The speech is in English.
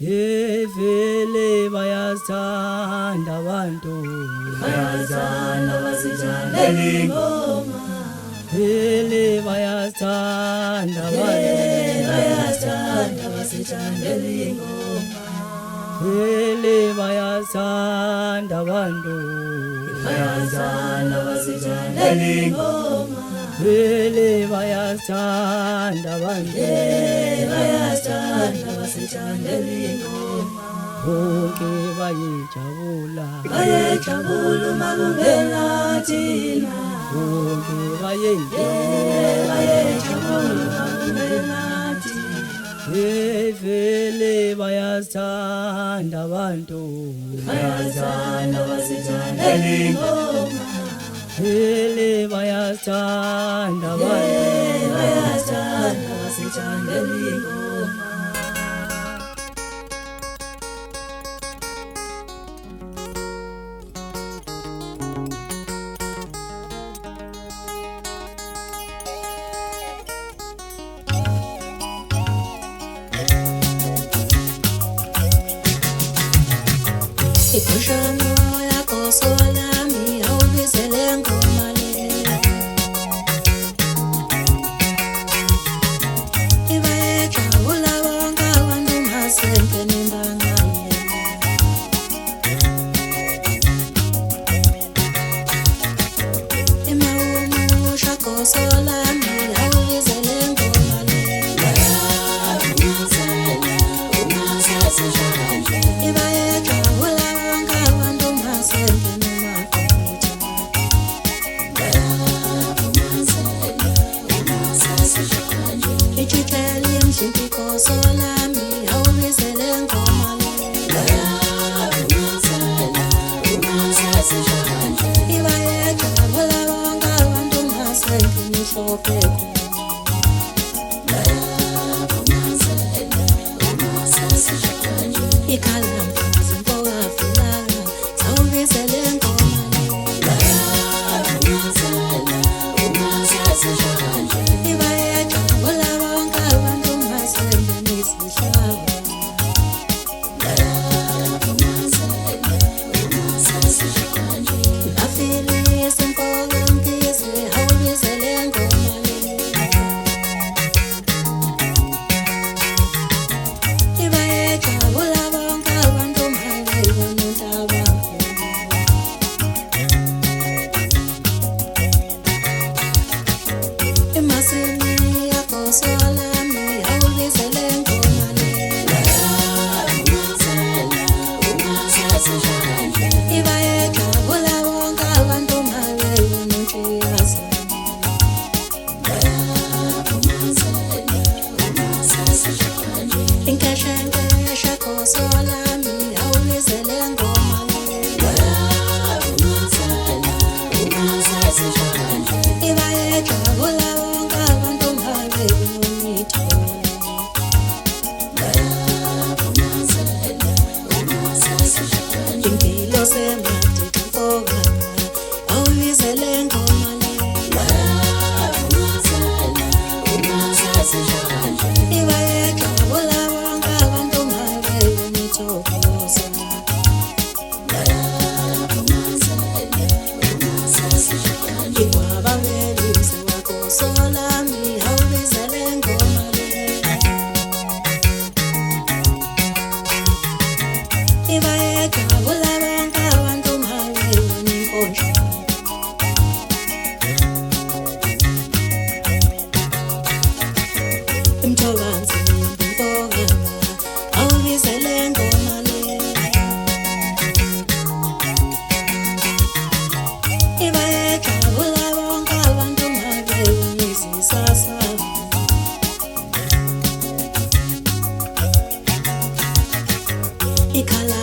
Vele bayasithanda abantu, bayasithanda basithandela ingoma. vele bayasithanda abantu, bayasithanda basithandela ingoma. vele bayasithanda abantu, bayasithanda basithandela ingoma. vele bayasithanda abantu, bayasithanda basithandela ingoma. bonke bayejabula, bayejabula uma kungena thina. bonke bayejabula, bayejabula uma kungena thina. vele bayasithanda abantu, bayasithanda basithandela ingoma. vele bayasithanda abantu, bayasithanda basithandela ingoma. Ikushano yakho solami awubizele ngoma le. Ibayejabula bonke abantu masempe nembangale. Imawumusha yakho solami awubizele ngoma le. Ibayejabula bonke abantu masempe nembangale. Ichiteli mshipiko solami awubizele ngoma le. Ibayejabula bonke abantu masempe nishophe ikhalamkazi mpokafulaga awubizele ngoma le. Ibayejabula bonke abantu masempe nisihlaba. Afilisa mpokantisi awubizele ngoma le. Ibayejabula bonke abantu mabayibona intaba. Emasini yakho solami awubizele ngoma le. Ibayejabula bonke abantu mabayibona intiyazana. Inkeshenkeshe yakho solami awubizele ngoma le. Ibayejabula bonke abantu mabayibona ithole. Impilo semade kamfoka awubizele ngoma le. Ibayejabula bonke abantu mabayibona ithokoza. Ikwaba welise wakho solami awubizele ngoma le. Ibayejabula bonke abantu mabayibona inkonja. Imthobanzi mpokaba awubizele ngoma le. Ibayejabula bonke abantu mabayibona izisasa. Ikhala